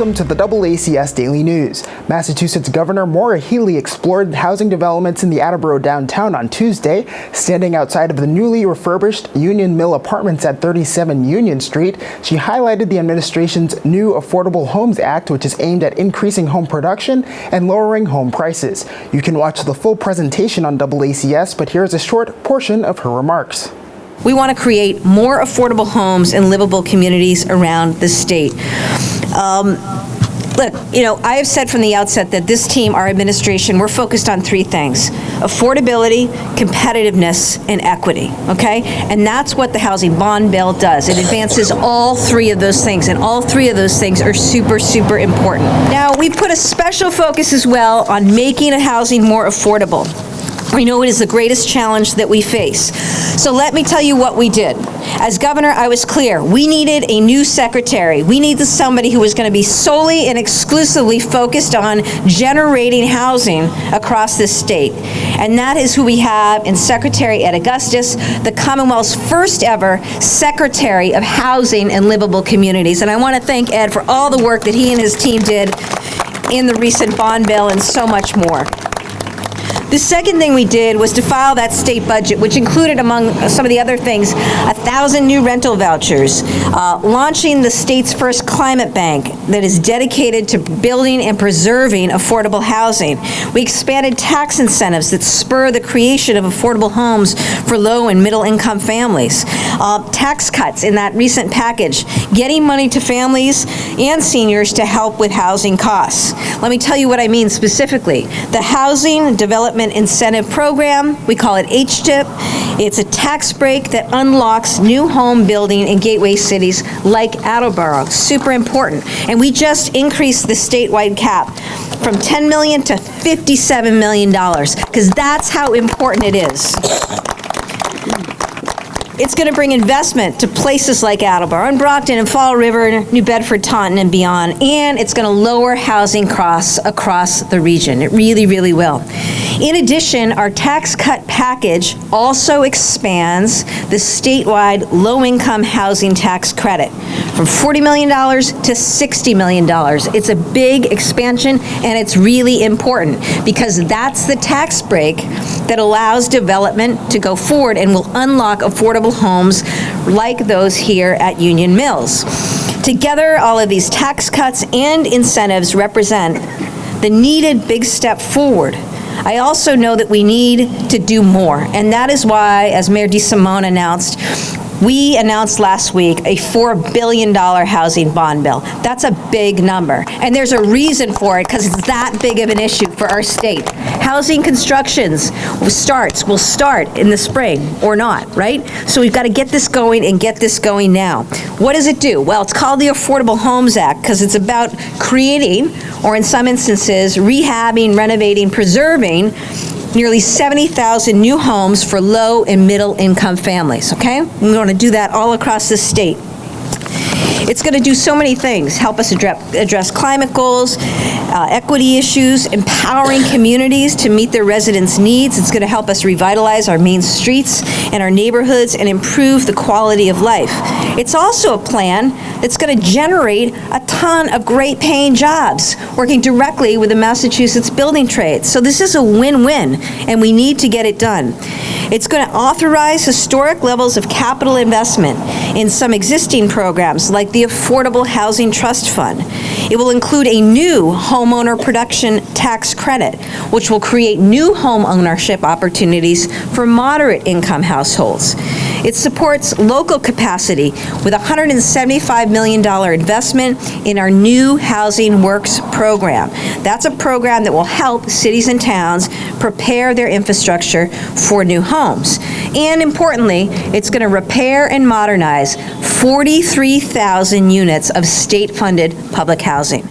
Welcome to the DoubleACS Daily News. Massachusetts Governor Healey explored housing developments in the Attleboro downtown on Tuesday. Standing outside of the newly refurbished Union Mill Apartments at 37 Union Street, she highlighted the administration's new Affordable Homes Act, which is aimed at increasing home production and lowering home prices. You can watch the full presentation on DoubleACS, but here's a short portion of her remarks. We want to create more affordable homes and livable communities around the state. Look, I have said from the outset that this team, our administration, we're focused on three things: affordability, competitiveness, and equity, okay? And that's what the Housing Bond Bill does. It advances all three of those things, and all three of those things are super, super important. Now, we put a special focus as well on making housing more affordable. We know it is the greatest challenge that we face. So let me tell you what we did. As governor, I was clear. We needed a new secretary. We needed somebody who was going to be solely and exclusively focused on generating housing across this state. And that is who we have in Secretary Ed Augustus, the Commonwealth's first ever Secretary of Housing and Livable Communities. And I want to thank Ed for all the work that he and his team did in the recent bond bill and so much more. The second thing we did was to file that state budget, which included, among some of the other things, 1,000 new rental vouchers, launching the state's first climate bank that is dedicated to building and preserving affordable housing. We expanded tax incentives that spur the creation of affordable homes for low and middle income families. Tax cuts in that recent package, getting money to families and seniors to help with housing costs. Let me tell you what I mean specifically. The Housing Development Incentive Program, we call it HDIP. It's a tax break that unlocks new home building in gateway cities like Attleboro. Super important. And we just increased the statewide cap from $10 million to $57 million, because that's how important it is. It's going to bring investment to places like Attleboro and Brockton and Fall River, New Bedford, Taunton, and beyond, and it's going to lower housing costs across the region. It really, really will. In addition, our tax cut package also expands the statewide low-income housing tax credit from $40 million to $60 million. It's a big expansion, and it's really important because that's the tax break that allows development to go forward and will unlock affordable homes like those here at Union Mills. Together, all of these tax cuts and incentives represent the needed big step forward. I also know that we need to do more, and that is why, as Mayor DeSimone announced, we announced last week a $4 billion housing bond bill. That's a big number, and there's a reason for it because it's that big of an issue for our state. Housing constructions will start in the spring or not, right? So we've got to get this going and get this going now. What does it do? Well, it's called the Affordable Homes Act because it's about creating, or in some instances, rehabbing, renovating, preserving nearly 70,000 new homes for low and middle income families, okay? We want to do that all across the state. It's going to do so many things: help us address climate goals, equity issues, empowering communities to meet their residents' needs. It's going to help us revitalize our main streets and our neighborhoods and improve the quality of life. It's also a plan that's going to generate a ton of great paying jobs, working directly with the Massachusetts building trades. So this is a win-win, and we need to get it done. It's going to authorize historic levels of capital investment in some existing programs like the Affordable Housing Trust Fund. It will include a new homeowner production tax credit, which will create new home ownership opportunities for moderate income households. It supports local capacity with a $175 million investment in our new Housing Works program. That's a program that will help cities and towns prepare their infrastructure for new homes. And importantly, it's going to repair and modernize 43,000 units of state-funded public housing.